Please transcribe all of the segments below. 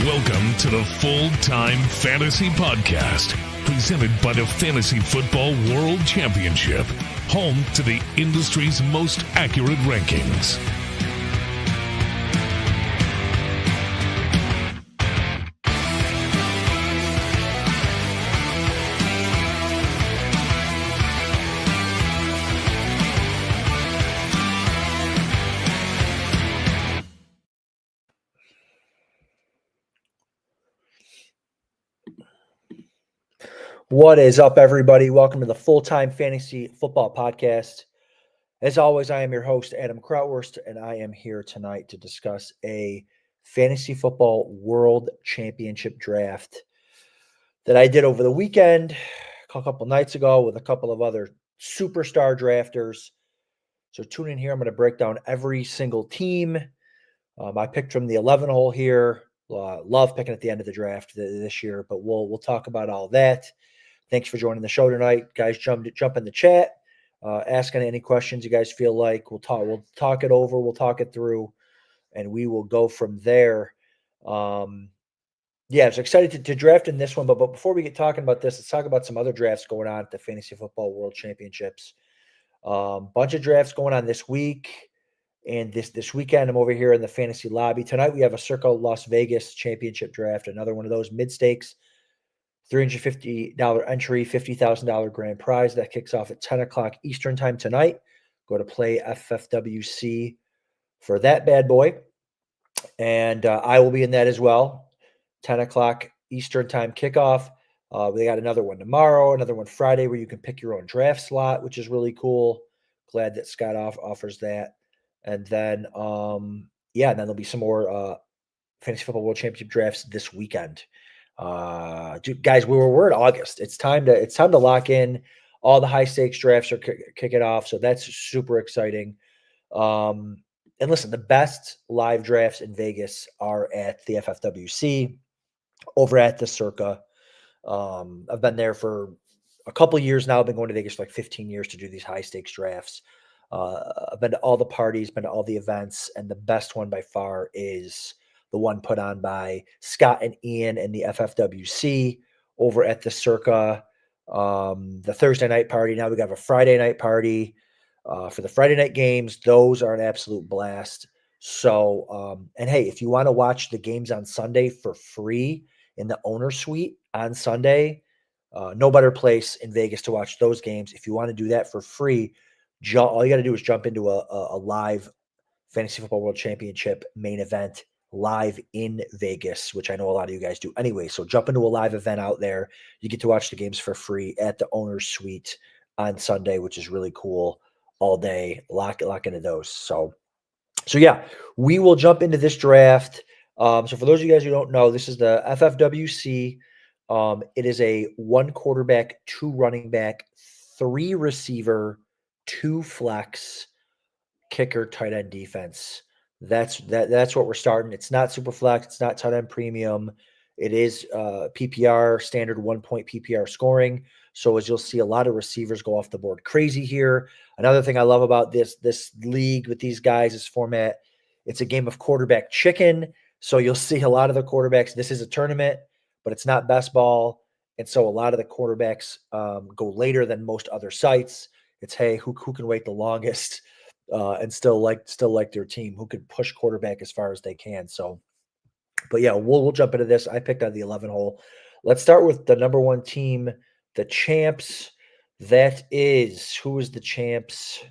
Welcome to the Full-Time Fantasy Podcast, presented by the Fantasy Football World Championship, home to the industry's most accurate rankings. What is up, everybody? Welcome to the Full-Time Fantasy Football Podcast. As always, I am your host, Adam Krautwurst, and I am here tonight to discuss a Fantasy Football World Championship draft that I did over the weekend, a couple nights ago, with a couple of other superstar drafters. So tune in here. I'm going to break down every single team. I picked from the 11 hole here. Love picking at the end of the draft this year, but we'll talk about all that. Thanks for joining the show tonight, guys. Jump in the chat, ask any questions you guys feel like. We'll talk it over, we'll talk it through, and we will go from there. I was excited to draft in this one, but before we get talking about this, let's talk about some other drafts going on at the Fantasy Football World Championships. Bunch of drafts going on this week, and this weekend I'm over here in the fantasy lobby. Tonight we have a Circa Las Vegas Championship draft, another one of those mid-stakes. $350 entry, $50,000 grand prize. That kicks off at 10 o'clock Eastern time tonight. Go to play FFWC for that bad boy. And I will be in that as well. 10 o'clock Eastern time kickoff. We got another one tomorrow, another one Friday where you can pick your own draft slot, which is really cool. Glad that Scott offers that. And then, and then there'll be some more Fantasy Football World Championship drafts this weekend. Guys, we're in August. It's time to lock in. All the high stakes drafts are kicking off, so that's super exciting. And listen, the best live drafts in Vegas are at the FFWC over at the Circa. I've been there for a couple of years now. I've been going to Vegas for like 15 years to do these high stakes drafts. I've been to all the parties, been to all the events, and the best one by far is the one put on by Scott and Ian and the FFWC over at the Circa, the Thursday night party. Now we got a Friday night party for the Friday night games. Those are an absolute blast. So, and hey, if you want to watch the games on Sunday for free in the owner suite on Sunday, no better place in Vegas to watch those games. If you want to do that for free, all you got to do is jump into a live Fantasy Football World Championship main event live in Vegas, which I know a lot of you guys do anyway. So jump into a live event out there. You get to watch the games for free at the owner's suite on Sunday, which is really cool all day. Lock into those. So yeah, we will jump into this draft. So for those of you guys who don't know, this is the FFWC. It is a 1 quarterback, 2 running back, 3 receiver, 2 flex, kicker, tight end defense. That's what we're starting. It's not super flex. It's not tight end premium. It is PPR, standard 1-point PPR scoring. So as you'll see, a lot of receivers go off the board crazy here. Another thing I love about this league with these guys, this format, it's a game of quarterback chicken. So you'll see a lot of the quarterbacks. This is a tournament, but it's not best ball. And so a lot of the quarterbacks go later than most other sites. It's, hey, who can wait the longest? And still like their team, who could push quarterback as far as they can. So, but yeah, we'll jump into this. I picked on the 11 hole. Let's start with the number 1 team, the champs. That is, who is the champs?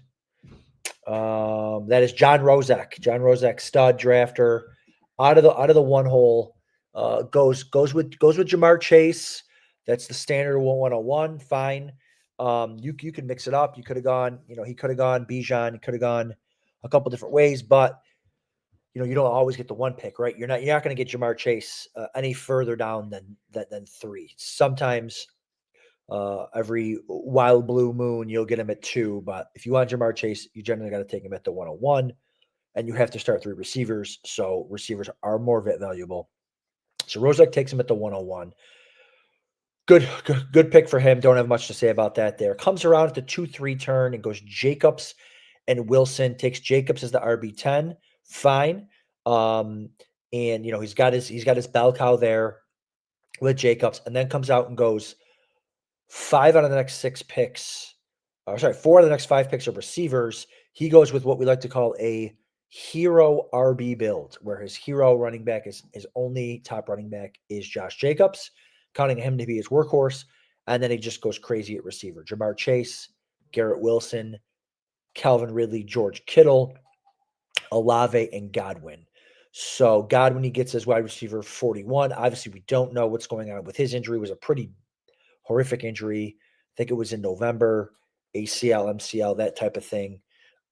That is John Rozek. John Rozek, stud drafter, out of the 1 hole. Goes with Jamar Chase. That's the standard 101. Fine. You can mix it up. You could have gone, he could have gone Bijan. He could have gone a couple different ways, but you don't always get the 1 pick, right? You're not going to get Jamar Chase any further down than 3. Sometimes every wild blue moon you'll get him at 2, but if you want Jamar Chase, you generally got to take him at the 101, and you have to start 3 receivers. So receivers are more valuable. So Rozek takes him at the 101. Good pick for him. Don't have much to say about that there. Comes around at the 2-3 turn and goes Jacobs and Wilson. Takes Jacobs as the RB10. Fine. And he's got his bell cow there with Jacobs, and then comes out and goes 5 out of the next 6 picks. Sorry, 4 out of the next 5 picks are receivers. He goes with what we like to call a hero RB build, where his hero running back his only top running back is Josh Jacobs, counting him to be his workhorse. And then he just goes crazy at receiver. Jamar Chase, Garrett Wilson, Calvin Ridley, George Kittle, Olave, and Godwin. So Godwin, he gets his wide receiver 41. Obviously, we don't know what's going on with his injury. It was a pretty horrific injury. I think it was in November, ACL, MCL, that type of thing.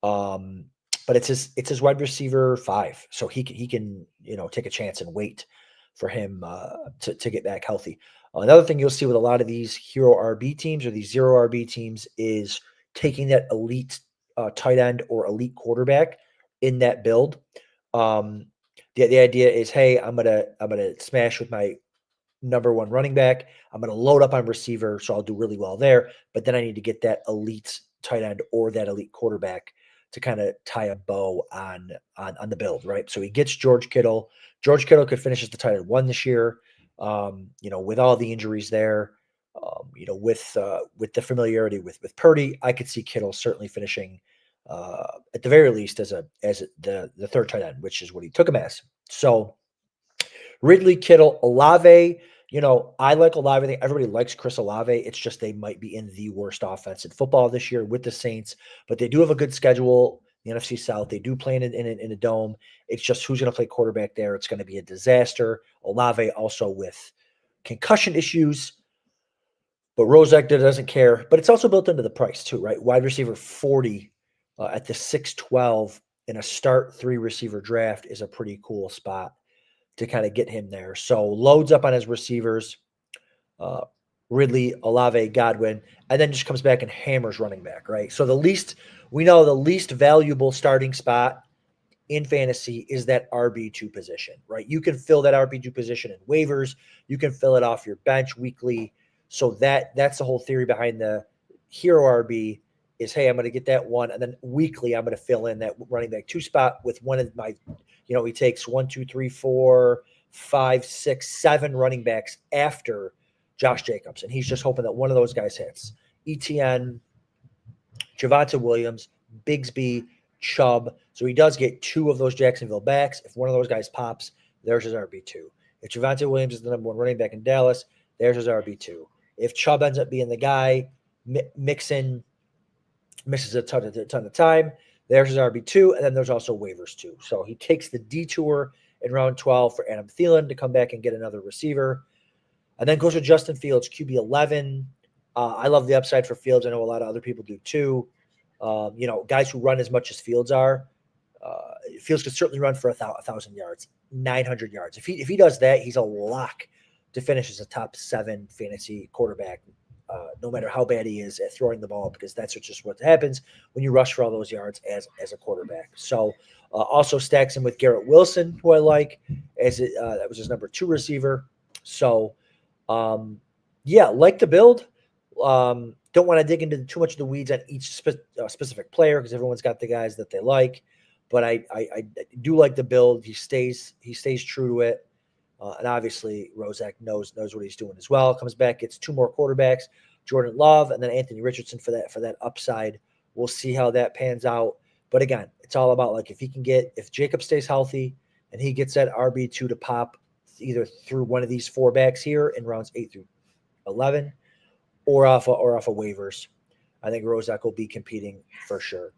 But it's his wide receiver 5, so he can take a chance and wait for him to get back healthy. Another thing you'll see with a lot of these hero RB teams or these zero RB teams is taking that elite tight end or elite quarterback in that build. The idea is, hey, I'm gonna smash with my number 1 running back. I'm going to load up on receiver, so I'll do really well there. But then I need to get that elite tight end or that elite quarterback to kind of tie a bow on the build, right? So he gets George Kittle. George Kittle could finish as the tight end 1 this year, with all the injuries there, with the familiarity with Purdy. I could see Kittle certainly finishing at the very least as the 3rd tight end, which is what he took him as. So Ridley, Kittle, Olave. I like Olave. I think everybody likes Chris Olave. It's just they might be in the worst offense in football this year with the Saints, but they do have a good schedule. The NFC South, they do play in a dome. It's just who's going to play quarterback there. It's going to be a disaster. Olave also with concussion issues, but Rozek doesn't care. But it's also built into the price too, right? Wide receiver 40 at the 612 in a start 3 receiver draft is a pretty cool spot to kind of get him there. So loads up on his receivers, Ridley, Olave, Godwin, and then just comes back and hammers running back, right? So the least valuable starting spot in fantasy is that RB2 position, right? You can fill that RB2 position in waivers. You can fill it off your bench weekly. So that's the whole theory behind the hero RB is, hey, I'm going to get that one, and then weekly I'm going to fill in that running back 2 spot with one of my, he takes 1, 2, 3, 4, 5, 6, 7 running backs after Josh Jacobs, and he's just hoping that one of those guys hits. ETN, Javonte Williams, Bigsby, Chubb. So he does get 2 of those Jacksonville backs. If one of those guys pops, there's his RB2. If Javonte Williams is the number 1 running back in Dallas, there's his RB2. If Chubb ends up being the guy, Mixon misses a ton of time, there's his RB2, and then there's also waivers too. So he takes the detour in round 12 for Adam Thielen to come back and get another receiver, and then goes with Justin Fields, QB 11. I love the upside for Fields. I know a lot of other people do too. Guys who run as much as Fields are, Fields could certainly run for 1,000 yards, 900 yards. If he does that, he's a lock to finish as a top 7 fantasy quarterback, no matter how bad he is at throwing the ball, because that's just what happens when you rush for all those yards as a quarterback. So also stacks him with Garrett Wilson, who I like, that was his number 2 receiver. So, like the build. Don't want to dig into too much of the weeds on each specific player because everyone's got the guys that they like. But I do like the build. He stays true to it. And obviously, Rozek knows what he's doing as well. Comes back, gets 2 more quarterbacks, Jordan Love, and then Anthony Richardson for that upside. We'll see how that pans out. But again, it's all about if Jacob stays healthy and he gets that RB2 to pop either through one of these 4 backs here in rounds 8 through 11 or off of waivers, I think Rozek will be competing for sure.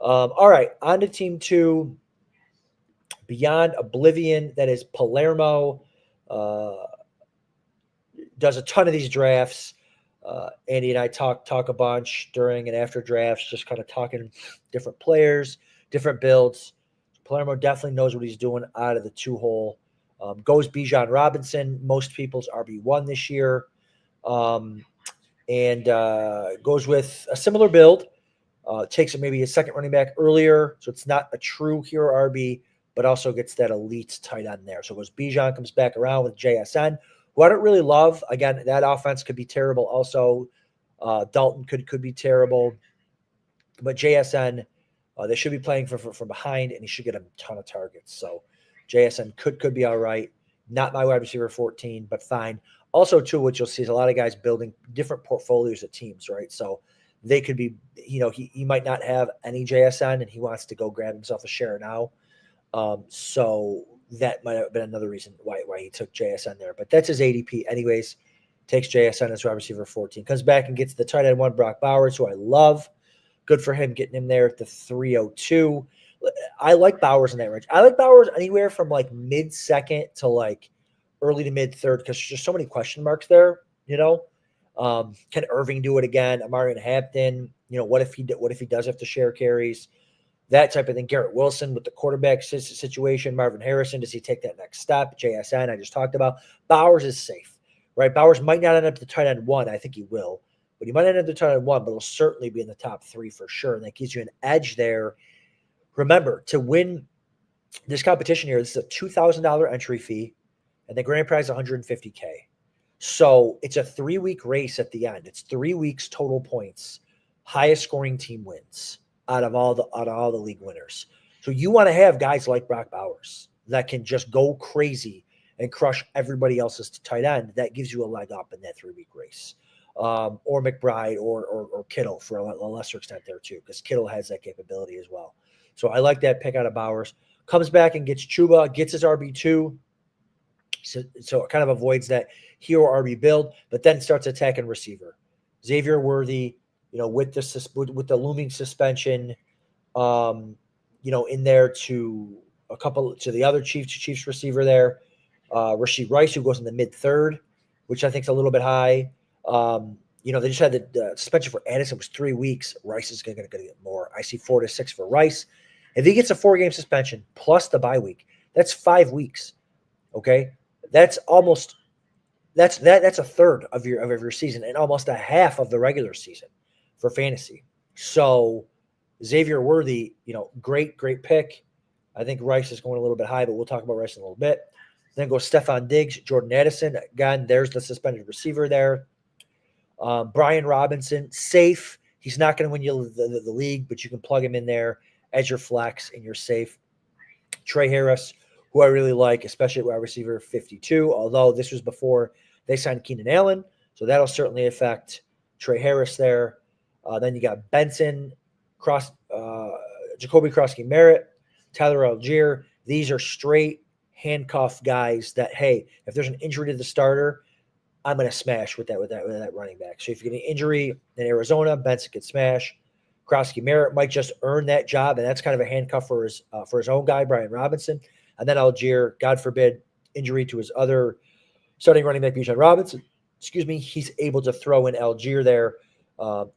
All right, on to team 2. Beyond Oblivion, that is Palermo. Does a ton of these drafts. Andy and I talk a bunch during and after drafts, just kind of talking different players, different builds. Palermo definitely knows what he's doing out of the 2-hole. Goes Bijan Robinson, most people's RB1 this year, and goes with a similar build. Takes maybe a second running back earlier, so it's not a true hero RB, but also gets that elite tight end there. So it goes Bijan, comes back around with JSN, who I don't really love. Again, that offense could be terrible also. Dalton could be terrible. But JSN, they should be playing from behind, and he should get a ton of targets. So JSN could be all right. Not my wide receiver 14, but fine. Also, too, what you'll see is a lot of guys building different portfolios of teams, right? So they could be, he might not have any JSN and he wants to go grab himself a share now. So that might have been another reason why he took JSN there. But that's his ADP. Anyways, takes JSN as wide receiver 14. Comes back and gets the tight end 1, Brock Bowers, who I love. Good for him getting him there at the 302. I like Bowers in that range. I like Bowers anywhere from like mid-second to like early to mid-third because there's just so many question marks there, Can Irving do it again? Amarian Hampton, what if he does have to share carries? That type of thing. Garrett Wilson with the quarterback situation. Marvin Harrison, does he take that next step? JSN, I just talked about. Bowers is safe, right? Bowers might not end up the tight end 1. I think he will. But he might end up the tight end 1, but he'll certainly be in the top 3 for sure. And that gives you an edge there. Remember, to win this competition here, this is a $2,000 entry fee, and the grand prize is $150K. So it's a 3-week race at the end. It's 3 weeks total points. Highest scoring team wins out of all the league winners. So you want to have guys like Brock Bowers that can just go crazy and crush everybody else's tight end. That gives you a leg up in that 3-week race. Or McBride or Kittle for a lesser extent there too, because Kittle has that capability as well. So I like that pick out of Bowers. Comes back and gets Chuba, gets his RB2. So it kind of avoids that hero RB build, but then starts attacking receiver. Xavier Worthy, with the looming suspension, in there to the other Chiefs receiver there, Rashee Rice, who goes in the mid-third, which I think is a little bit high. They just had the suspension for Addison was 3 weeks. Rice is going to get more. I see 4 to 6 for Rice. If he gets a 4-game suspension plus the bye week, that's 5 weeks. Okay, that's a third of your season and almost a half of the regular season for fantasy. So Xavier Worthy, great pick. I think Rice is going a little bit high, but we'll talk about Rice in a little bit. Then goes Stephon Diggs, Jordan Addison. Again, there's the suspended receiver there. Brian Robinson, safe. He's not going to win you the league, but you can plug him in there as your flex and you're safe. Trey Harris, who I really like, especially at wide receiver 52, although this was before they signed Keenan Allen, so that'll certainly affect Trey Harris there. Then you got Benson, Jacoby Krosky-Merritt, Tyler Algier. These are straight handcuff guys that, hey, if there's an injury to the starter, I'm going to smash with that running back. So if you get an injury in Arizona, Benson could smash. Krosky-Merritt might just earn that job, and that's kind of a handcuff for his own guy, Brian Robinson. And then Algier, God forbid, injury to his other starting running back, Bijan Robinson. He's able to throw in Algier there.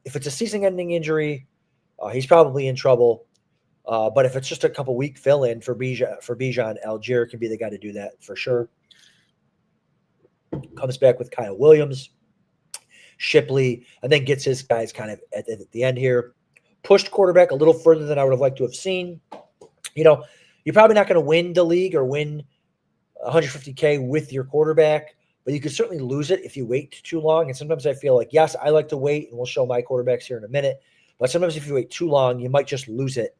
If it's a season-ending injury, he's probably in trouble. But if it's just a couple-week fill-in for Bijan, Algier can be the guy to do that for sure. Comes back with Kyle Williams, Shipley, and then gets his guys kind of at the end here. Pushed quarterback a little further than I would have liked to have seen. You're probably not going to win the league or win 150K with your quarterback, but you could certainly lose it if you wait too long. And sometimes I feel like, yes, I like to wait, and we'll show my quarterbacks here in a minute. But sometimes if you wait too long, you might just lose it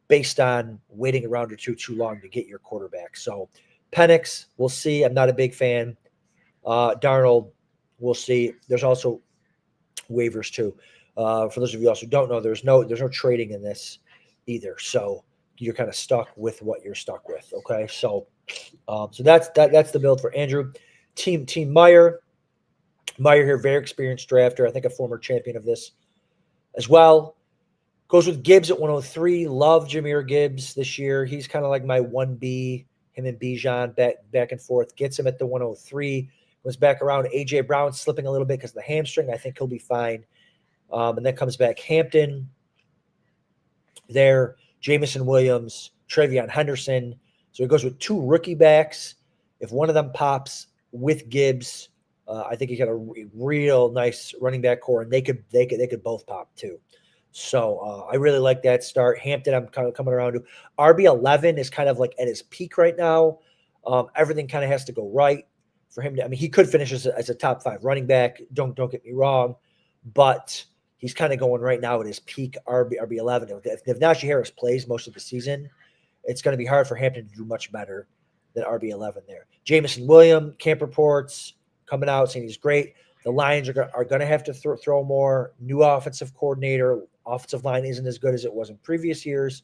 based on waiting a round or two too long to get your quarterback. So Penix, we'll see. I'm not a big fan. Darnold, we'll see. There's also waivers too. For those of you also who don't know, there's no trading in this either. So you're kind of stuck with what you're stuck with. Okay. So that's the build for Andrew. Team Meyer. Meyer here, very experienced drafter. I think a former champion of this as well. Goes with Gibbs at 103. Love Jahmyr Gibbs this year. He's kind of like my 1B. Him and Bijan back and forth. Gets him at the 103. Goes back around. A.J. Brown slipping a little bit because of the hamstring. I think he'll be fine. And then comes back Hampton there. Jamison Williams, Travion Henderson. So he goes with 2 rookie backs. If one of them pops with Gibbs, I think he got a real nice running back core, and they could both pop too. So I really like that start. Hampton, I'm kind of coming around to. RB11 is kind of like at his peak right now. Everything kind of has to go right for him. He could finish as a top 5 running back. Don't get me wrong, but he's kind of going right now at his peak RB11. If Najee Harris plays most of the season, it's going to be hard for Hampton to do much better than RB11 there. Jameson Williams, camp reports coming out saying he's great. The Lions are going to have to throw more. New offensive coordinator. Offensive line isn't as good as it was in previous years.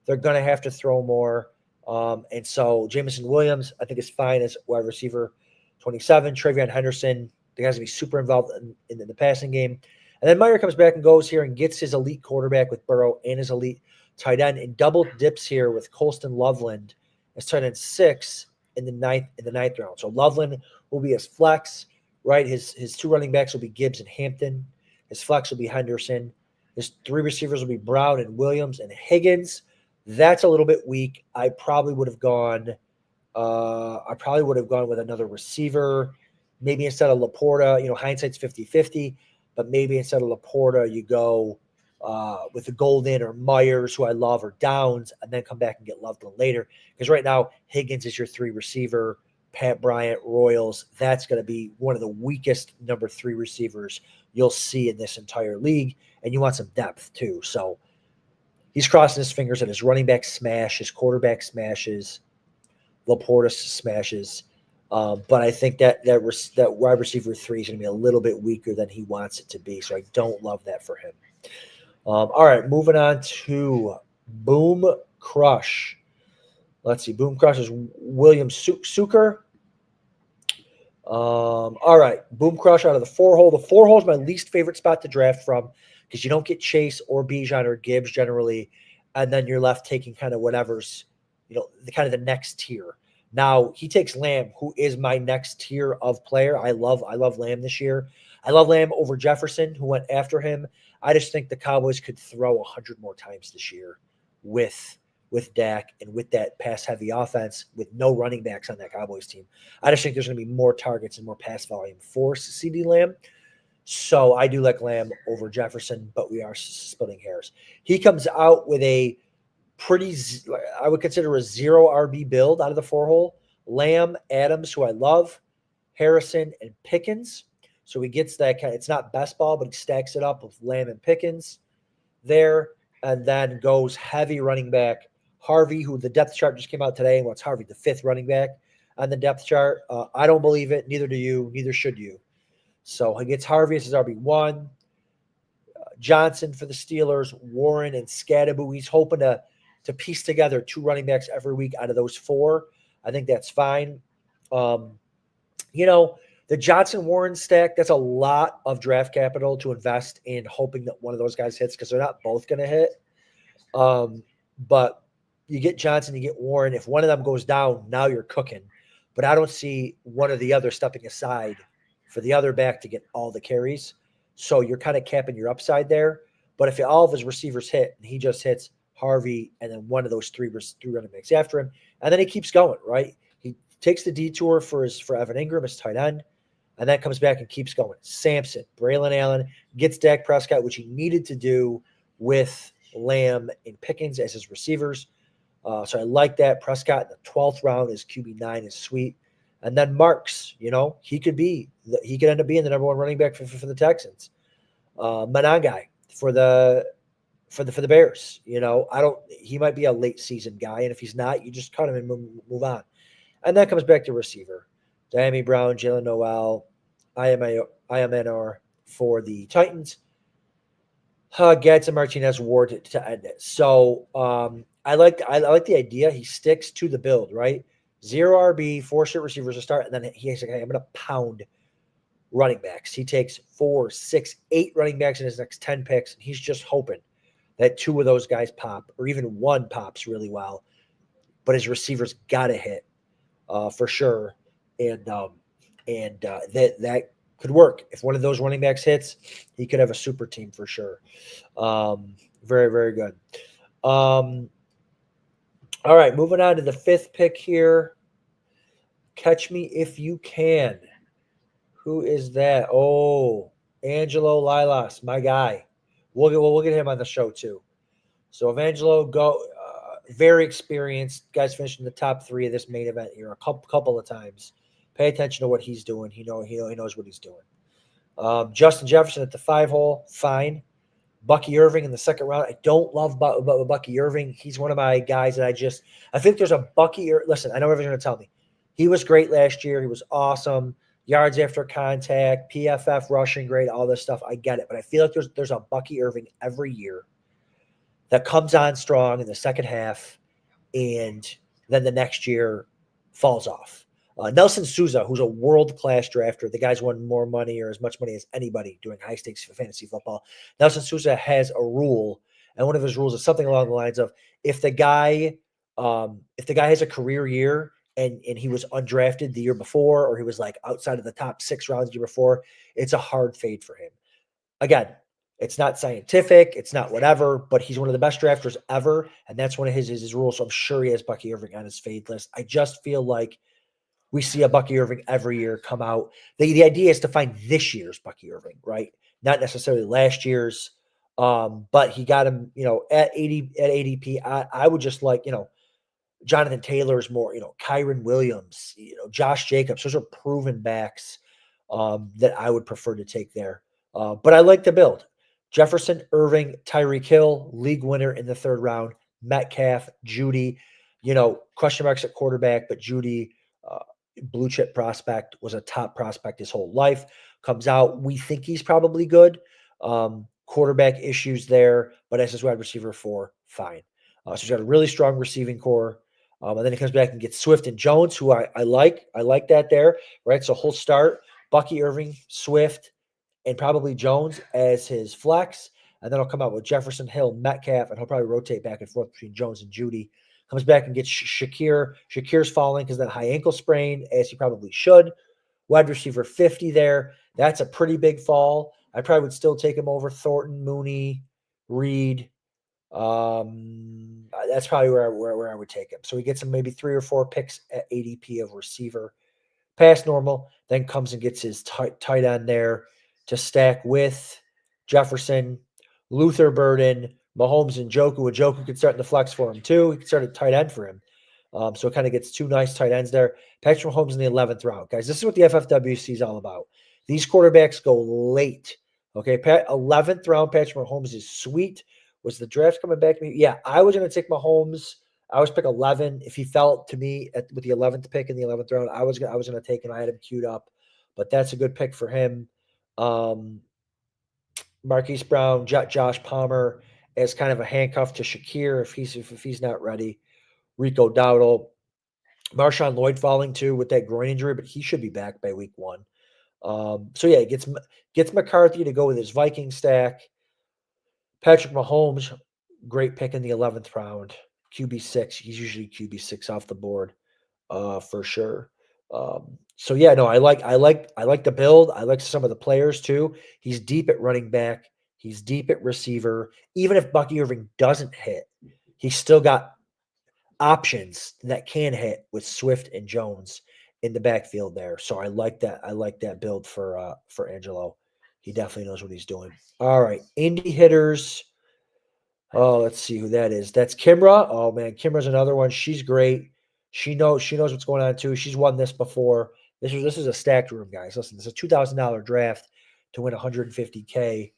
They're going to have to throw more. And so Jameson Williams, I think, is fine as wide receiver 27. Travion Henderson, the guy's going to be super involved in the passing game. And then Meyer comes back and goes here and gets his elite quarterback with Burrow and his elite tight end and double dips here with Colston Loveland as tight end 6 in the ninth round. So Loveland will be his flex, right? His two running backs will be Gibbs and Hampton. His flex will be Henderson. His 3 receivers will be Brown and Williams and Higgins. That's a little bit weak. I probably would have gone with another receiver. Maybe instead of Laporta, hindsight's 50-50, but maybe instead of Laporta, you go with the Golden or Myers, who I love, or Downs, and then come back and get Loveland later. Because right now, Higgins is your 3 receiver, Pat Bryant, Royals. That's going to be one of the weakest number 3 receivers you'll see in this entire league, and you want some depth too. So he's crossing his fingers that his running back smash, his quarterback smashes, Laporta smashes. But I think that wide receiver 3 is going to be a little bit weaker than he wants it to be. So I don't love that for him. All right, moving on to Boom Crush. Let's see. Boom Crush is William Suker. All right, Boom Crush out of the 4-hole. The 4-hole is my least favorite spot to draft from because you don't get Chase or Bijan or Gibbs generally, and then you're left taking kind of whatever's, the next tier. Now he takes Lamb, who is my next tier of player. I love Lamb this year. I love Lamb over Jefferson, who went after him. I just think the Cowboys could throw 100 more times this year with Dak and with that pass-heavy offense with no running backs on that Cowboys team. I just think there's going to be more targets and more pass volume for CeeDee Lamb. So I do like Lamb over Jefferson, but we are splitting hairs. He comes out with a pretty, I would consider a 0 RB build out of the 4-hole. Lamb, Adams, who I love, Harrison, and Pickens. So he gets that kind of, it's not best ball, but he stacks it up with Lamb and Pickens there, and then goes heavy running back Harvey, who the depth chart just came out today. And what's Harvey, the 5th running back on the depth chart? I don't believe it. Neither do you. Neither should you. So he gets Harvey as his RB1. Johnson for the Steelers, Warren and Scadaboo. He's hoping to piece together 2 running backs every week out of those 4. I think that's fine. The Johnson-Warren stack, that's a lot of draft capital to invest in hoping that one of those guys hits because they're not both going to hit. But you get Johnson, you get Warren. If one of them goes down, now you're cooking. But I don't see one or the other stepping aside for the other back to get all the carries. So you're kind of capping your upside there. But if all of his receivers hit and he just hits Harvey and then one of those three running backs after him, and then he keeps going, right? He takes the detour for Evan Ingram, his tight end, and then comes back and keeps going. Sampson, Braylon Allen, gets Dak Prescott, which he needed to do with Lamb and Pickens as his receivers. So I like that. Prescott in the 12th round is QB9 is sweet. And then Marks, he could end up being the number 1 running back for the Texans. Monangai for the Bears. He might be a late season guy, and if he's not, you just cut him and move on. And that comes back to receiver. Diami Brown, Jalen Noel, IMNR for the Titans. Gadsden Martinez Ward to end it. So I like the idea. He sticks to the build, right? 0 RB, 4 short receivers to start, and then he's like, hey, I'm going to pound running backs. He takes 4, 6, 8 running backs in his next 10 picks, and he's just hoping that 2 of those guys pop, or even 1 pops really well. But his receivers got to hit for sure, and that could work. If one of those running backs hits, he could have a super team for sure. Very, very good. All right, moving on to the 5th pick here. Catch me if you can. Who is that? Oh, Angelo Lilas, my guy. We'll get him on the show too. So Evangelo, very experienced. Guys finished in the top 3 of this main event here a couple of times. Pay attention to what he's doing. He knows what he's doing. Justin Jefferson at the 5-hole, fine. Bucky Irving in the second round. I don't love Bucky Irving. He's one of my guys that I think there's a listen, I know everyone's going to tell me. He was great last year. He was awesome. Yards after contact, PFF rushing grade, all this stuff. I get it. But I feel like there's a Bucky Irving every year that comes on strong in the second half and then the next year falls off. Nelson Sousa, who's a world-class drafter, the guy's won more money or as much money as anybody doing high-stakes fantasy football. Nelson Sousa has a rule, and one of his rules is something along the lines of if the guy has a career year and he was undrafted the year before, or he was like outside of the top 6 rounds the year before, it's a hard fade for him. Again, it's not scientific, it's not whatever, but he's one of the best drafters ever, and that's one of his rules. So I'm sure he has Bucky Irving on his fade list. I just feel like we see a Bucky Irving every year come out. The idea is to find this year's Bucky Irving, right? Not necessarily last year's. But he got him, at ADP. I would just like, Jonathan Taylor's more, Kyron Williams, Josh Jacobs. Those are proven backs that I would prefer to take there. But I like the build. Jefferson, Irving, Tyreek Hill, league winner in the third round. Metcalf, Judy, question marks at quarterback, but Judy, blue chip prospect, was a top prospect his whole life. Comes out, we think he's probably good. Quarterback issues there, but as his wide receiver 4, fine. So he's got a really strong receiving core. And then he comes back and gets Swift and Jones, who I like. I like that there, right? So he'll start Bucky Irving, Swift, and probably Jones as his flex. And then he'll come out with Jefferson, Hill, Metcalf, and he'll probably rotate back and forth between Jones and Judy. Comes back and gets Shakir. Shakir's falling because of that high ankle sprain, as he probably should. Wide receiver 50 there. That's a pretty big fall. I probably would still take him over Thornton, Mooney, Reed. That's probably where I would take him. So he gets him maybe 3 or 4 picks at ADP of receiver. Past normal, then comes and gets his tight end there to stack with Jefferson, Luther Burden, Mahomes, and Njoku. Njoku could start in the flex for him too. He could start a tight end for him. So it kind of gets 2 nice tight ends there. Patrick Mahomes in the 11th round. Guys, this is what the FFWC is all about. These quarterbacks go late. Okay, 11th round Patrick Mahomes is sweet. Was the draft coming back to me? Yeah, I was going to take Mahomes. I was pick 11. If he fell to me with the 11th pick in the 11th round, I was going to take him. I had him queued up, but that's a good pick for him. Marquise Brown, Josh Palmer as kind of a handcuff to Shakir if he's not ready. Rico Dowdle, Marshawn Lloyd falling too with that groin injury, but he should be back by week 1. So yeah, he gets McCarthy to go with his Viking stack. Patrick Mahomes, great pick in the 11th round. QB6, he's usually QB6 off the board, for sure. So yeah, no, I like the build. I like some of the players too. He's deep at running back. He's deep at receiver. Even if Bucky Irving doesn't hit, he's still got options that can hit with Swift and Jones in the backfield there. So I like that. I like that build for Angelo. He definitely knows what he's doing. All right, indie hitters. Oh, let's see who that is. That's Kimra. Oh man, Kimra's another one. She's great. She knows what's going on too. She's won this before. This is a stacked room, guys. Listen, this is a $2,000 draft to win $150K.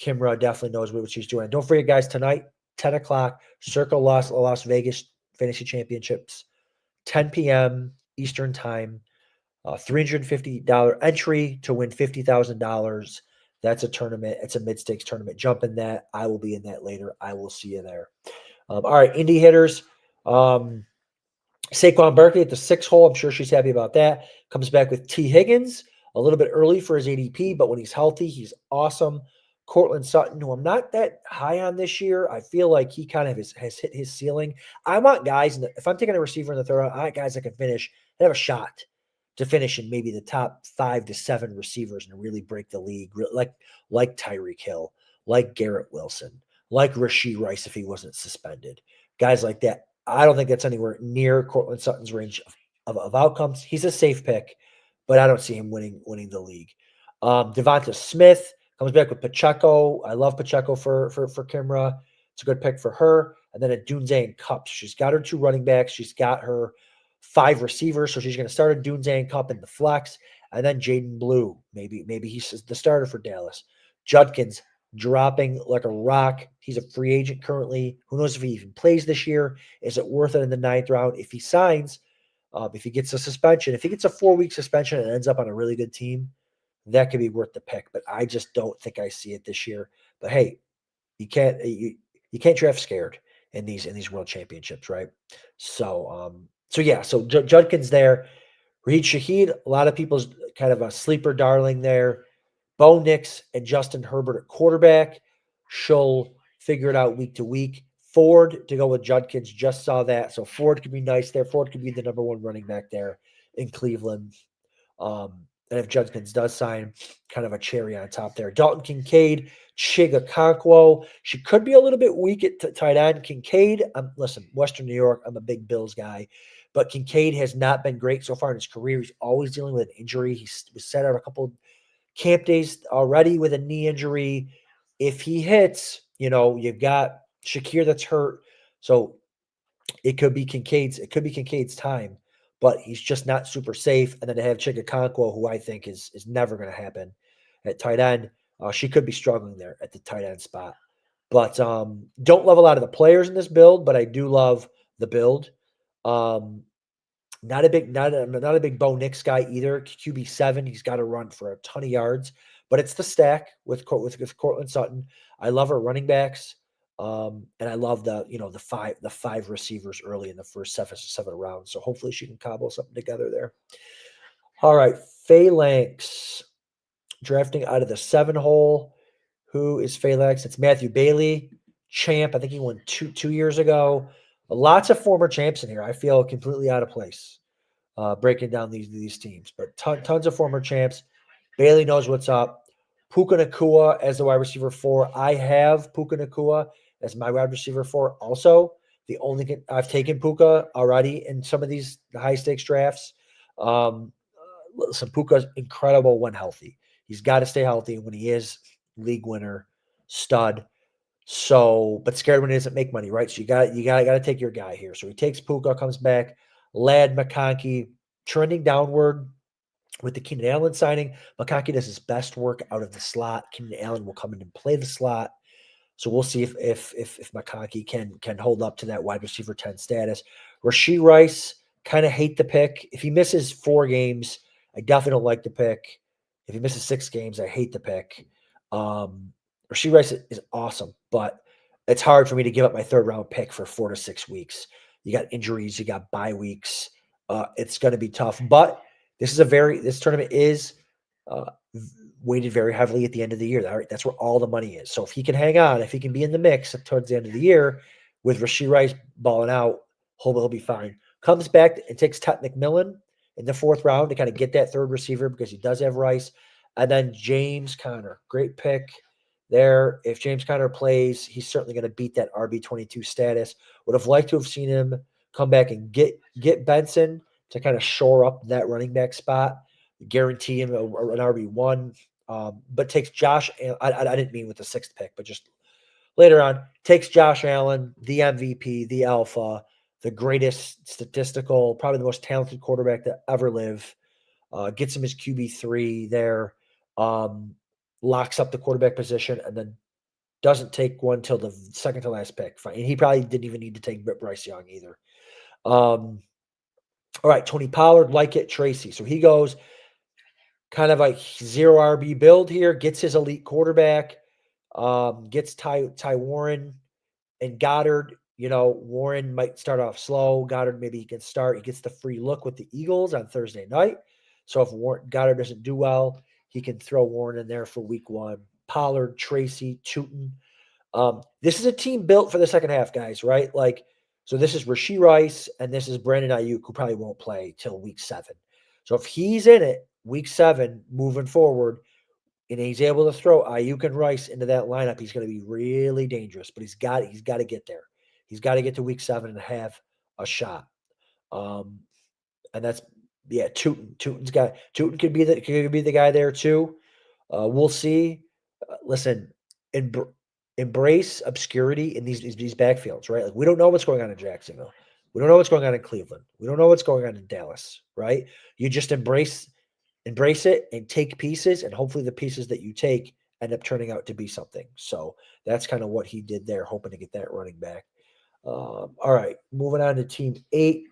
Kimra definitely knows what she's doing. Don't forget, guys, tonight, 10 o'clock, Circle Las Vegas Fantasy Championships, 10 p.m. Eastern Time. $350 entry to win $50,000. That's a tournament. It's a mid-stakes tournament. Jump in that. I will be in that later. I will see you there. All right, indie hitters. Saquon Barkley at the 6 hole. I'm sure she's happy about that. Comes back with T. Higgins a little bit early for his ADP, but when he's healthy, he's awesome. Cortland Sutton, who I'm not that high on this year. I feel like he kind of has hit his ceiling. I want guys, if I'm taking a receiver in the third round, I want guys that can finish, that have a shot to finish in maybe the top 5 to 7 receivers and really break the league, like Tyreek Hill, like Garrett Wilson, like Rashee Rice if he wasn't suspended. Guys like that. I don't think that's anywhere near Cortland Sutton's range of outcomes. He's a safe pick, but I don't see him winning the league. Devonta Smith comes back with Pacheco. I love Pacheco for Kimra. It's a good pick for her. And then a Dunze and Cup. She's got her 2 running backs. She's got her 5 receivers, so she's going to start a Dunze and Cup in the flex, and then Jaden Blue. Maybe he's the starter for Dallas. Judkins, dropping like a rock. He's a free agent currently. Who knows if he even plays this year? Is it worth it in the 9th round? If he signs, if he gets a suspension, if he gets a 4-week suspension and ends up on a really good team, that could be worth the pick. But I just don't think I see it this year. But hey, you can't draft scared in these world championships, right? So yeah, so Judkins there. Reed Shaheed, a lot of people's kind of a sleeper darling there. Bo Nix and Justin Herbert at quarterback. She'll figure it out week to week. Ford to go with Judkins, just saw that. So Ford could be nice there. Ford could be the number 1 running back there in Cleveland. And if Judkins does sign, kind of a cherry on top there. Dalton Kincaid, Chiga Okonkwo. She could be a little bit weak at tight end. Kincaid, listen, Western New York, I'm a big Bills guy, but Kincaid has not been great so far in his career. He's always dealing with an injury. He was set out a couple camp days already with a knee injury. If he hits, you've got Shakir that's hurt. So it could be Kincaid's time, but he's just not super safe. And then to have Chiga Okonkwo, who I think is never going to happen at tight end, she could be struggling there at the tight end spot. But don't love a lot of the players in this build, but I do love the build. Not a big Bo Nix guy either. QB7, he's got to run for a ton of yards, but it's the stack with Cortland Sutton. I love her running backs, and I love the five receivers early in the first seven rounds. So hopefully she can cobble something together there. All right, Phalanx drafting out of the 7 hole. Who is Phalanx? It's Matthew Bailey, champ. I think he won two years ago. Lots of former champs in here. I feel completely out of place breaking down these teams, but tons of former champs. Bailey knows what's up. Puka Nacua as the wide receiver 4. I have Puka Nacua as my wide receiver 4 also. I've taken Puka already in some of these high stakes drafts. Listen, Puka's incredible when healthy. He's got to stay healthy. When he is, league winner, stud. So, but scared when he doesn't make money, right? So you got to take your guy here. So he takes Puka, comes back. Ladd McConkey trending downward with the Keenan Allen signing. McConkey does his best work out of the slot. Keenan Allen will come in and play the slot. So we'll see if McConkey can hold up to that wide receiver 10 status. Rashee Rice, kind of hate the pick. If he misses 4 games, I definitely don't like the pick. If he misses 6 games, I hate the pick. Rashee Rice is awesome, but it's hard for me to give up my 3rd round pick for 4 to 6 weeks. You got injuries, you got bye weeks. It's going to be tough, but this tournament is weighted very heavily at the end of the year. That's where all the money is. So if he can hang on, if he can be in the mix towards the end of the year with Rashee Rice balling out, he'll be fine. Comes back and takes Tet McMillan in the 4th round to kind of get that 3rd receiver because he does have Rice. And then James Conner, great pick there. If James Conner plays, he's certainly going to beat that RB22 status. Would have liked to have seen him come back and get Benson to kind of shore up that running back spot, guarantee him an RB1, but takes Josh. I didn't mean with the 6th pick, but just later on, takes Josh Allen, the MVP, the alpha, the greatest statistical, probably the most talented quarterback to ever live. Gets him his QB3 there, locks up the quarterback position, and then doesn't take one till the second to last pick. And he probably didn't even need to take Bryce Young either. All right, Tony Pollard, like it, Tracy. So he goes kind of like 0 RB build here, gets his elite quarterback, gets Ty Warren and Goddard. Warren might start off slow. Goddard, maybe he can start. He gets the free look with the Eagles on Thursday night. So if Goddard doesn't do well, he can throw Warren in there for week 1. Pollard, Tracy, Tootin. This is a team built for the second half, guys, right? So this is Rashee Rice and this is Brandon Ayuk, who probably won't play till week 7. So if he's in it week 7 moving forward and he's able to throw Ayuk and Rice into that lineup, he's going to be really dangerous, but he's got to get there. He's got to get to week 7 and have a shot. And that's, Tootin. Tootin could be the guy there too. We'll see. Listen, embrace obscurity in these backfields, right? We don't know what's going on in Jacksonville. We don't know what's going on in Cleveland. We don't know what's going on in Dallas, right? You just embrace it and take pieces, and hopefully the pieces that you take end up turning out to be something. So that's kind of what he did there, hoping to get that running back. All right, moving on to Team 8,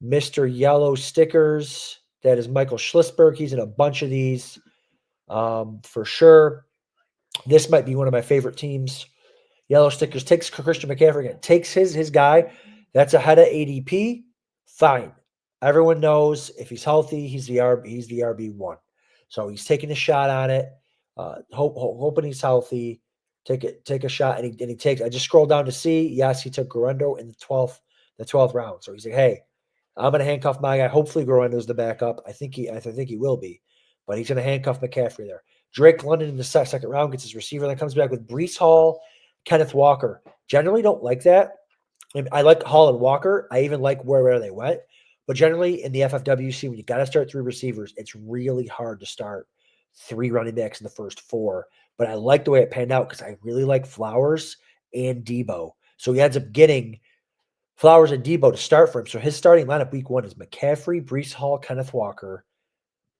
Mr. Yellow Stickers. That is Michael Schlisberg. He's in a bunch of these for sure. This might be one of my favorite teams. Yellow Stickers takes Christian McCaffrey again, takes his guy. That's ahead of ADP. Fine. Everyone knows if he's healthy, he's the RB1. So he's taking a shot on it, hoping he's healthy. Take a shot, and he takes. I just scrolled down to see. Yes, he took Guerrero in the 12th round. So he's like, hey, I'm going to handcuff my guy. Hopefully, Guerrero's the backup. I think he will be, but he's going to handcuff McCaffrey there. Drake London in the second round gets his receiver, then comes back with Breece Hall, Kenneth Walker. Generally, don't like that. I like Hall and Walker. I even like where they went. But generally, in the FFWC, when you got to start 3 receivers, it's really hard to start 3 running backs in the first 4. But I like the way it panned out because I really like Flowers and Debo. So he ends up getting Flowers and Debo to start for him. So his starting lineup week 1 is McCaffrey, Breece Hall, Kenneth Walker,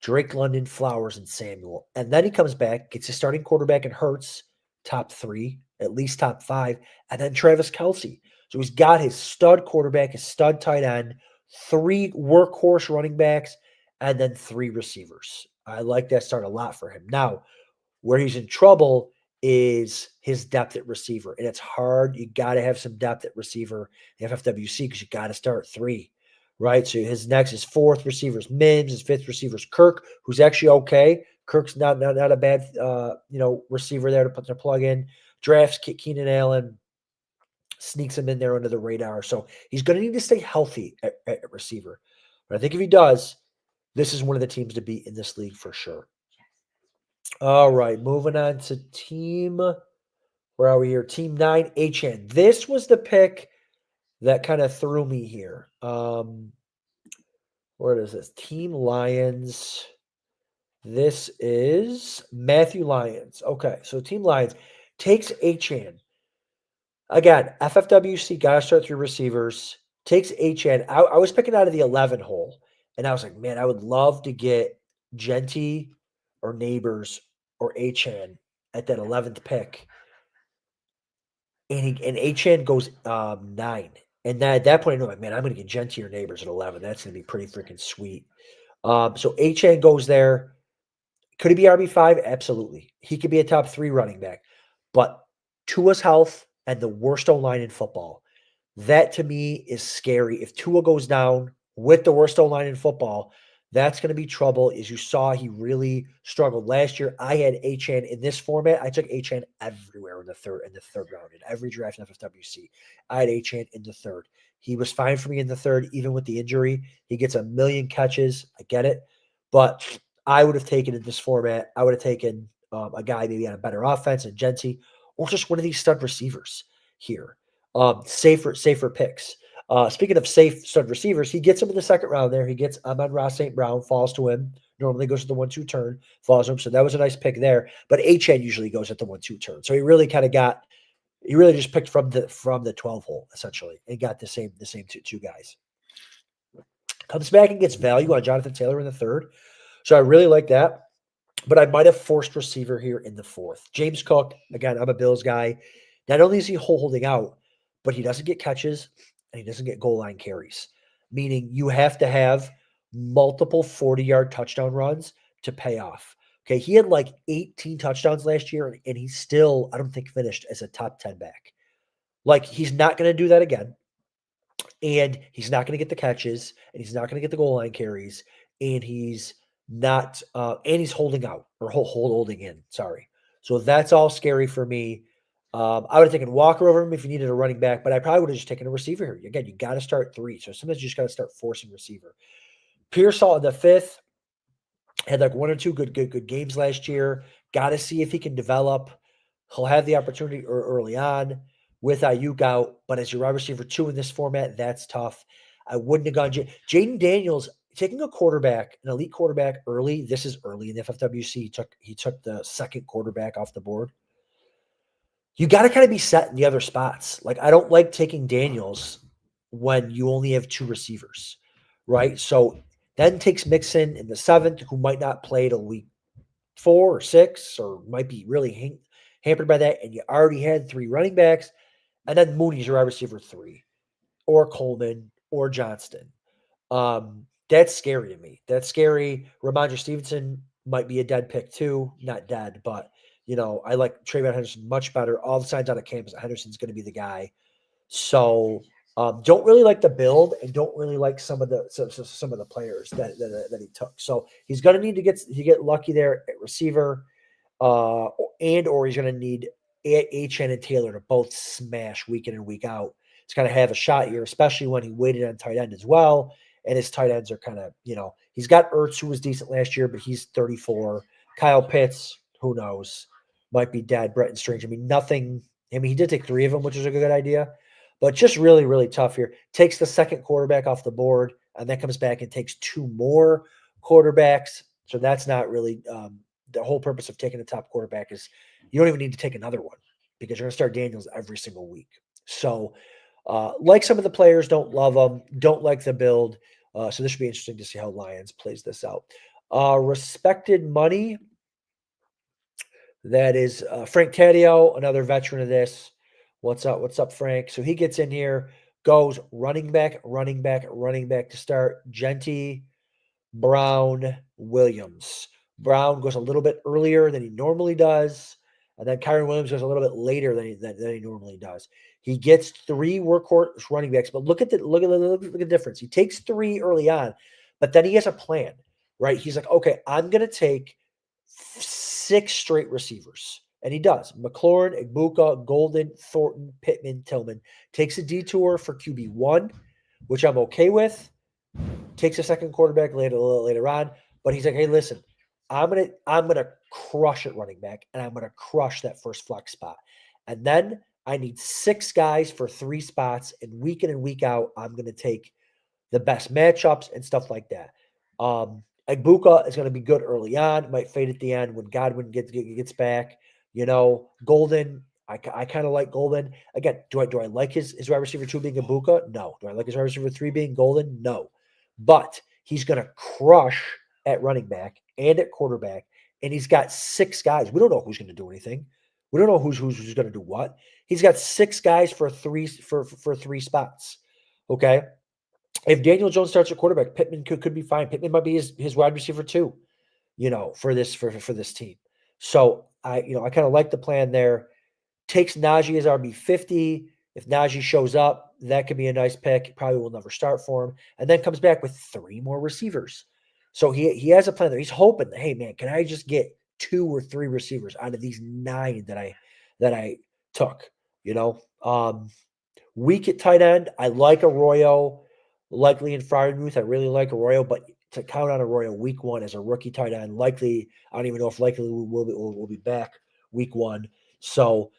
Drake London, Flowers, and Samuel. And then he comes back, gets his starting quarterback in Hurts, top 3, at least top 5, and then Travis Kelce. So he's got his stud quarterback, his stud tight end, 3 workhorse running backs, and then 3 receivers. I like that start a lot for him. Now, where he's in trouble is his depth at receiver. And it's hard. You got to have some depth at receiver in FFWC because you got to start 3, right? So his 4th receiver is Mims. His 5th receiver is Kirk, who's actually okay. Kirk's not a bad receiver there to plug in. Drafts Keenan Allen, sneaks him in there under the radar. So he's going to need to stay healthy at receiver. But I think if he does, this is one of the teams to beat in this league for sure. All right, moving on to team. Where are we here? Team 9, HN. This was the pick that kind of threw me here. Where is this? Team Lions. This is Matthew Lyons. Okay, so Team Lions takes HN. Again, FFWC got to start 3 receivers. Takes HN. I was picking out of the 11 hole, and I was like, man, I would love to get Genty or Neighbors or HN at that 11th pick. And HN goes 9. And at that point, I know, like, man, I'm going to get Genty or Neighbors at 11. That's going to be pretty freaking sweet. So HN goes there. Could he be RB5? Absolutely. He could be a top 3 running back. But Tua's health and the worst O-line in football, that to me is scary. If Tua goes down with the worst O-line in football, that's going to be trouble. As you saw, he really struggled last year. I had HN in this format. I took HN everywhere in the third round. In every draft in FFWC, I had HN in the 3rd. He was fine for me in the 3rd, even with the injury. He gets a million catches. I get it. But I would have taken in this format, I would have taken a guy maybe on a better offense, and Genty, or just one of these stud receivers here. Safer picks. Speaking of safe stud receivers, he gets him in the 2nd round there. He gets Amon-Ra St. Brown, falls to him. Normally goes to the 1-2 turn, falls to him. So that was a nice pick there. But HN usually goes at the 1-2 turn. So he really just picked from the 12 hole, essentially, and got the same two guys. Comes back and gets value on Jonathan Taylor in the 3rd. So I really like that. But I might have forced receiver here in the 4th. James Cook, again, I'm a Bills guy. Not only is he holding out, but he doesn't get catches and he doesn't get goal line carries, meaning you have to have multiple 40-yard touchdown runs to pay off. Okay, he had like 18 touchdowns last year, and he still, I don't think, finished as a top 10 back. Like, he's not going to do that again. And he's not going to get the catches, and he's not going to get the goal line carries, and he's not, and he's holding out or holding in. Sorry. So that's all scary for me. I would have taken Walker over him if you needed a running back, but I probably would have just taken a receiver here. Again, you got to start 3. So sometimes you just got to start forcing receiver. Pearsall in the 5th had like 1 or 2 good games last year. Got to see if he can develop. He'll have the opportunity early on with Ayuk out, but as your wide receiver 2 in this format, that's tough. I wouldn't have gone Jaden Daniels. Taking a quarterback, an elite quarterback early. This is early in the FFWC. He took the 2nd quarterback off the board. You got to kind of be set in the other spots. Like, I don't like taking Daniels when you only have 2 receivers, right? So then takes Mixon in the 7th, who might not play till week 4 or 6, or might be really hampered by that, and you already had 3 running backs, and then Mooney's your wide receiver 3, or Coleman, or Johnston. That's scary to me. That's scary. Ramondre Stevenson might be a dead pick too. Not dead, but I like Trayvon Henderson much better. All the signs out of camp is that Henderson's going to be the guy. So don't really like the build, and don't really like some of the players that he took. So he's going to need to get lucky there at receiver, or he's going to need Achane and Taylor to both smash week in and week out. He's going to have a shot here, especially when he waited on tight end as well. And his tight ends are kind of, he's got Ertz, who was decent last year, but he's 34. Kyle Pitts, who knows, might be dead. Bretton Strange. He did take 3 of them, which is a good idea, but just really, really tough here. Takes the second quarterback off the board, and then comes back and takes 2 more quarterbacks. So that's not really the whole purpose of taking the top quarterback is you don't even need to take another one, because you're going to start Daniels every single week. So like some of the players, don't love them, don't like the build. So this should be interesting to see how Lions plays this out. Respected money. That is Frank Taddeo, another veteran of this. What's up? What's up, Frank? So he gets in here, goes running back to start. Genty, Brown, Williams. Brown goes a little bit earlier than he normally does, and then Kyron Williams goes a little bit later than he normally does. He gets 3 workhorse running backs, but look at the difference. He takes 3 early on, but then he has a plan, right? He's like, okay, I'm going to take 6 straight receivers, and he does. McLaurin, Egbuka, Golden, Thornton, Pittman, Tillman. Takes a detour for QB1, which I'm okay with. Takes a second quarterback later on, but he's like, hey, listen, I'm gonna crush at running back, and I'm gonna crush that first flex spot, and then I need 6 guys for 3 spots, and week in and week out, I'm gonna take the best matchups and stuff like that. Egbuka is going to be good early on, might fade at the end when Godwin gets back. Golden, I kind of like Golden. Again, do I like his wide receiver 2 being Egbuka? No. Do I like his wide receiver 3 being Golden? No. But he's going to crush at running back and at quarterback, and he's got 6 guys. We don't know who's going to do anything. We don't know who's going to do what. He's got 6 guys for 3 spots. Okay. If Daniel Jones starts at quarterback, Pittman could be fine. Pittman might be his wide receiver 2, for this team. So I kind of like the plan there. Takes Najee as RB 50. If Najee shows up, that could be a nice pick. Probably will never start for him, and then comes back with 3 more receivers. So he has a plan there. He's hoping, hey man, can I just get 2 or 3 receivers out of these 9 that I took? Weak at tight end, I like Arroyo. Likely in Freiermuth, I really like Arroyo, but to count on Arroyo week 1 as a rookie tight end, likely, I don't even know if likely will be back week 1. So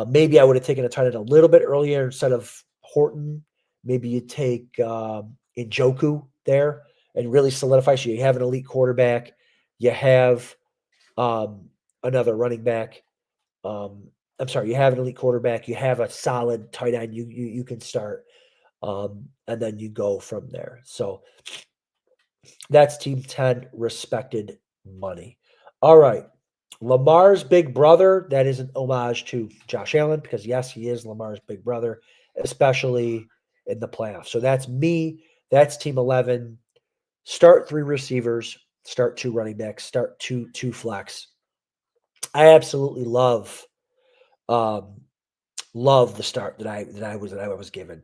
maybe I would have taken a tight end a little bit earlier instead of Horton. Maybe you take Njoku there and really solidify. So you have an elite quarterback. You have another running back. I'm sorry, you have an elite quarterback. You have a solid tight end you can start. And then you go from there. So that's Team 10, respected money. All right. Lamar's big brother, that is an homage to Josh Allen, because yes, he is Lamar's big brother, especially in the playoffs. So that's me. That's Team 11. Start 3 receivers, start 2 running backs, start two flex. I absolutely love the start that I was given.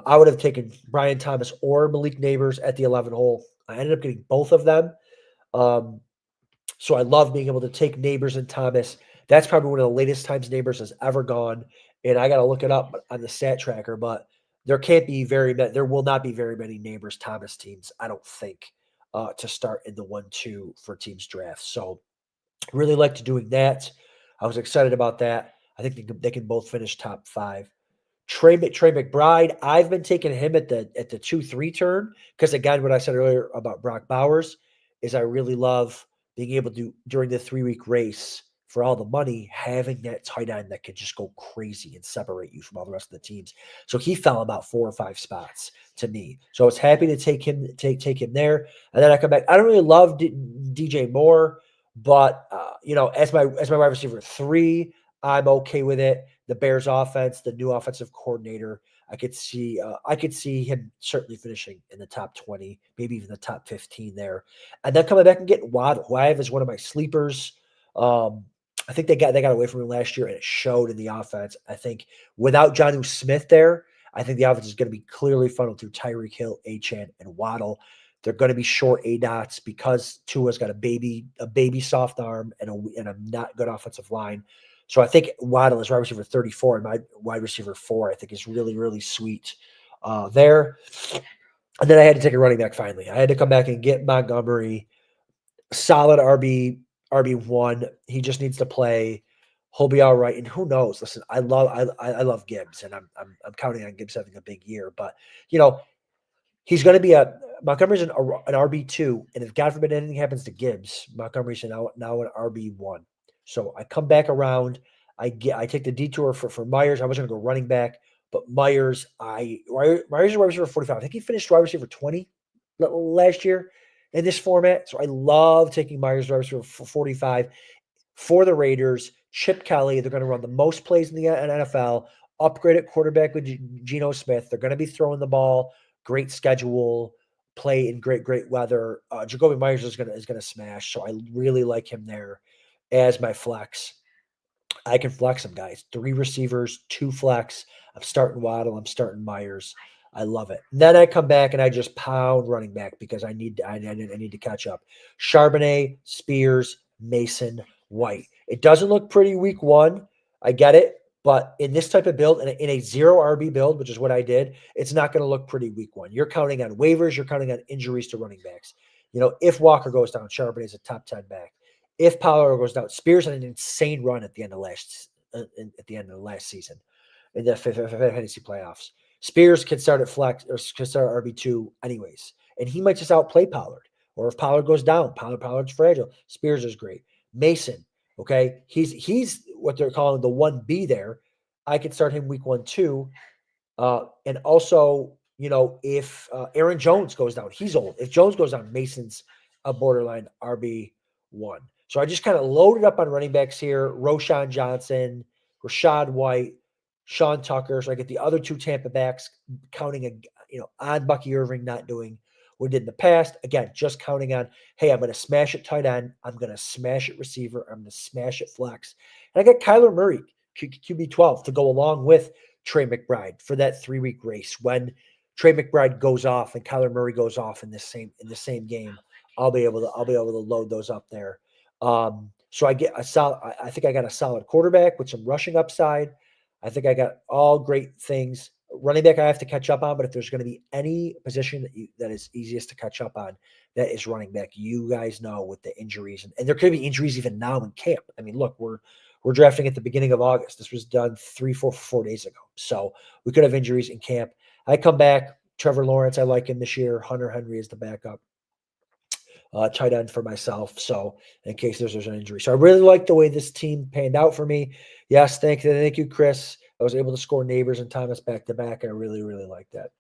I would have taken Brian Thomas or Malik Neighbors at the 11 hole. I ended up getting both of them. So I love being able to take Neighbors and Thomas. That's probably one of the latest times Neighbors has ever gone. And I got to look it up on the stat tracker, but there will not be very many Neighbors Thomas teams, I don't think, to start in the 1-2 for teams draft. So really liked doing that. I was excited about that. I think they can both finish top 5. Trey McBride, I've been taking him at the 2-3 turn because, again, what I said earlier about Brock Bowers is I really love being able to, during the 3-week race for all the money, having that tight end that could just go crazy and separate you from all the rest of the teams. So he fell about 4 or 5 spots to me. So I was happy to take him there. And then I come back. I don't really love DJ Moore But as my wide receiver 3, I'm okay with it. The Bears offense, the new offensive coordinator, I could see him certainly finishing in the top 20, maybe even the top 15 there. And then coming back and getting Waddle, who I have as one of my sleepers. Um, I think they got away from him last year, and it showed in the offense. I think without Jonnu Smith there, I think the offense is going to be clearly funneled through Tyreek Hill, Achane, and Waddle. They're going to be short A dots because Tua's got a baby soft arm and a not good offensive line. So I think Waddle is wide receiver 34 and my wide receiver 4, I think, is really, really sweet there. And then I had to take a running back finally. I had to come back and get Montgomery, solid RB1. He just needs to play. He'll be all right. And who knows? Listen, I love Gibbs, and I'm counting on Gibbs having a big year. But he's going to be Montgomery's an RB2, and if God forbid anything happens to Gibbs, Montgomery's now an RB1. So I come back around. I take the detour for Myers. I was going to go running back, but Myers is wide receiver 45. I think he finished wide receiver 20 last year in this format. So I love taking Myers wide receiver 45 for the Raiders. Chip Kelly, they're going to run the most plays in the NFL. Upgrade at quarterback with Geno Smith. They're going to be throwing the ball. Great schedule, play in great weather. Jacoby Myers is gonna smash. So I really like him there as my flex. I can flex him, guys. 3 receivers, 2 flex. I'm starting Waddle. I'm starting Myers. I love it. And then I come back and I just pound running back because I need to catch up. Charbonnet, Spears, Mason, White. It doesn't look pretty week 1. I get it. But in this type of build, in a 0 RB build, which is what I did, it's not going to look pretty week 1. You're counting on waivers. You're counting on injuries to running backs. If Walker goes down, Charbonnet is a top 10 back. If Pollard goes down, Spears had an insane run at the end of last season in the fantasy playoffs. Spears can start at flex or can start at RB2 anyways, and he might just outplay Pollard. Or if Pollard goes down, Pollard's fragile. Spears is great. Mason, okay, he's what they're calling the 1B there. I could start him week 1 too, and also if Aaron Jones goes down, he's old. If Jones goes down, Mason's a borderline RB1. So I just kind of loaded up on running backs here: Roschon Johnson, Rashad White, Sean Tucker. So I get the other 2 Tampa backs, counting on Bucky Irving not doing what he did in the past. Again, just counting on, hey, I'm going to smash it tight end. I'm going to smash it receiver. I'm going to smash it flex. And I got Kyler Murray, QB12, to go along with Trey McBride for that 3-week race. When Trey McBride goes off and Kyler Murray goes off in the same game, I'll be able to load those up there. So I get a solid. I think I got a solid quarterback with some rushing upside. I think I got all great things. Running back, I have to catch up on, but if there's going to be any position that is easiest to catch up on, that is running back. You guys know with the injuries, and there could be injuries even now in camp. I mean, look, we're drafting at the beginning of August. This was done 4 days ago, so we could have injuries in camp. I come back. Trevor Lawrence, I like him this year. Hunter Henry is the backup. Tight end for myself, so in case there's an injury. So I really like the way this team panned out for me. Yes, thank you, Chris. I was able to score Neighbors and Thomas back to back. I really, really like that.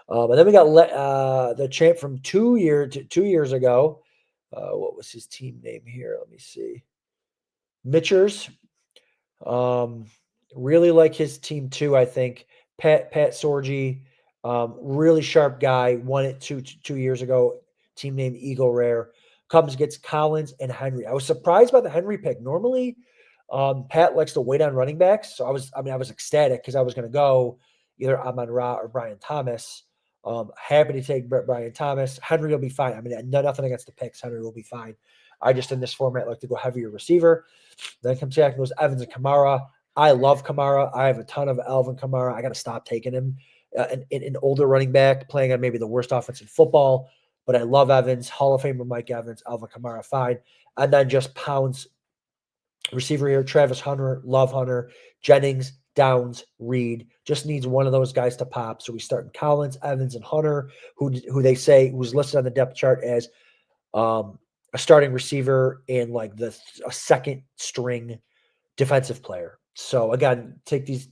And then we got the champ from 2 years ago. What was his team name here? Let me see. Mitchers. Really like his team too. I think Pat Sorgi, really sharp guy. Won it two years ago. Team name Eagle Rare. Comes, gets Collins and Henry. I was surprised by the Henry pick. Normally, Pat likes to wait on running backs. So I was ecstatic because I was going to go either Amon-Ra or Brian Thomas. Happy to take Brian Thomas. Henry will be fine. I mean, nothing against the picks. Henry will be fine. I just, in this format, like to go heavier receiver. Then comes back and goes Evans and Kamara. I love Kamara. I have a ton of Alvin Kamara. I got to stop taking him. An older running back playing on maybe the worst offense in football. But I love Evans, Hall of Famer Mike Evans, Alvin Kamara, fine. And then just pounds receiver here, Travis Hunter, love Hunter, Jennings, Downs, Reed. Just needs one of those guys to pop. So we start in Collins, Evans, and Hunter, who they say was listed on the depth chart as a starting receiver and like a second string defensive player. So again, take these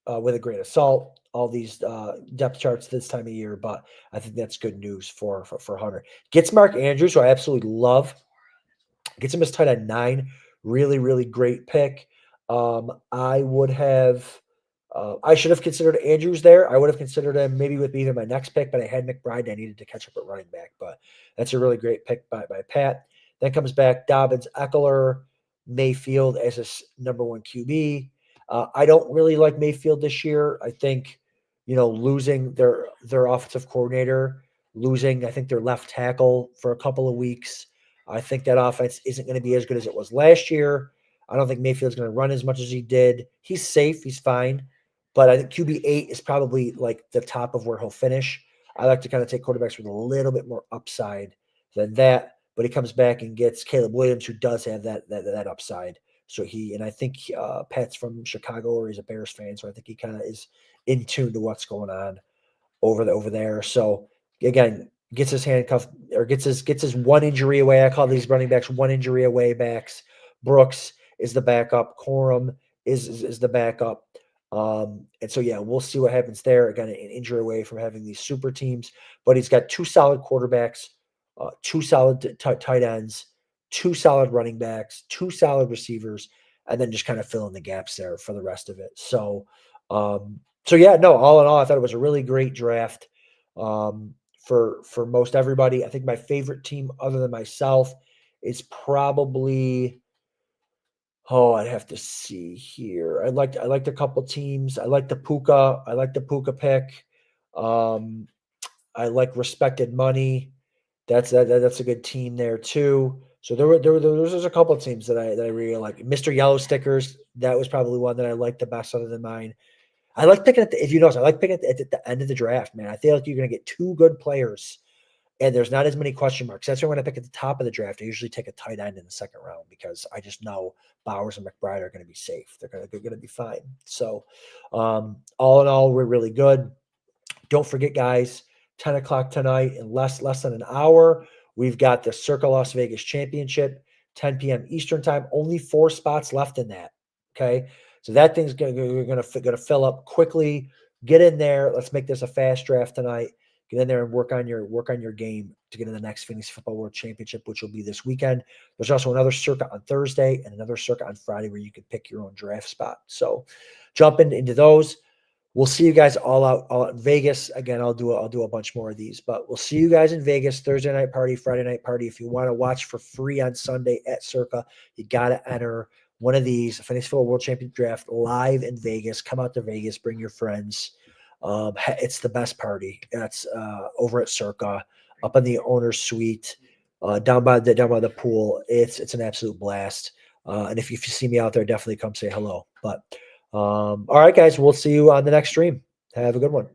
with a grain of salt. All these depth charts this time of year, but I think that's good news for Hunter. Gets Mark Andrews, who I absolutely love. Gets him as tight end 9. Really, really great pick. I would have I should have considered Andrews there. I would have considered him maybe with even my next pick, but I had McBride. I needed to catch up at running back. But that's a really great pick by Pat. Then comes back Dobbins, Eckler, Mayfield as his number 1 QB. I don't really like Mayfield this year. I think, losing their offensive coordinator, losing, I think, their left tackle for a couple of weeks. I think that offense isn't going to be as good as it was last year. I don't think Mayfield's going to run as much as he did. He's safe. He's fine. But I think QB 8 is probably like the top of where he'll finish. I like to kind of take quarterbacks with a little bit more upside than that. But he comes back and gets Caleb Williams, who does have that upside. So I think Pat's from Chicago, or he's a Bears fan, so I think he kind of is in tune to what's going on over there. So again, gets his handcuff, or gets his one injury away. I call these running backs one injury away backs. Brooks is the backup. Corum is the backup. And so, yeah, we'll see what happens there. Again, an injury away from having these super teams, but he's got 2 solid quarterbacks, 2 solid tight ends, 2 solid running backs, 2 solid receivers, and then just kind of fill in the gaps there for the rest of it. So, yeah, no, all in all, I thought it was a really great draft for most everybody. I think my favorite team, other than myself, is probably. Oh, I'd have to see here. I liked a couple teams. I like the Puka. I like the Puka pick. I like Respected Money. That's a good team there too. So there was a couple of teams that I really like. Mr. Yellow Stickers. That was probably one that I liked the best other than mine. I like picking if you notice, I like picking at the end of the draft, man. I feel like you're going to get 2 good players, and there's not as many question marks. That's why when I pick at the top of the draft, I usually take a tight end in the second round because I just know Bowers and McBride are going to be safe. They're going to be fine. So, all in all, we're really good. Don't forget, guys, 10 o'clock tonight, in less than an hour, we've got the Circa Las Vegas Championship, 10 p.m. Eastern time. Only 4 spots left in that. Okay, so that thing's going to fill up quickly. Get in there. Let's make this a fast draft tonight. Get in there and work on your game to get in the next Fantasy Football World Championship, which will be this weekend. There's also another circuit on Thursday and another circuit on Friday where you can pick your own draft spot. So jump into those. We'll see you guys all out in Vegas. Again, I'll do a bunch more of these, but we'll see you guys in Vegas, Thursday night party, Friday night party. If you want to watch for free on Sunday at Circa, you got to enter one of these, Fantasy Football World Championship Draft, live in Vegas. Come out to Vegas, bring your friends. It's the best party. That's over at Circa, up in the owner's suite, down by the pool. It's an absolute blast. And if you see me out there, definitely come say hello. But all right, guys, we'll see you on the next stream. Have a good one.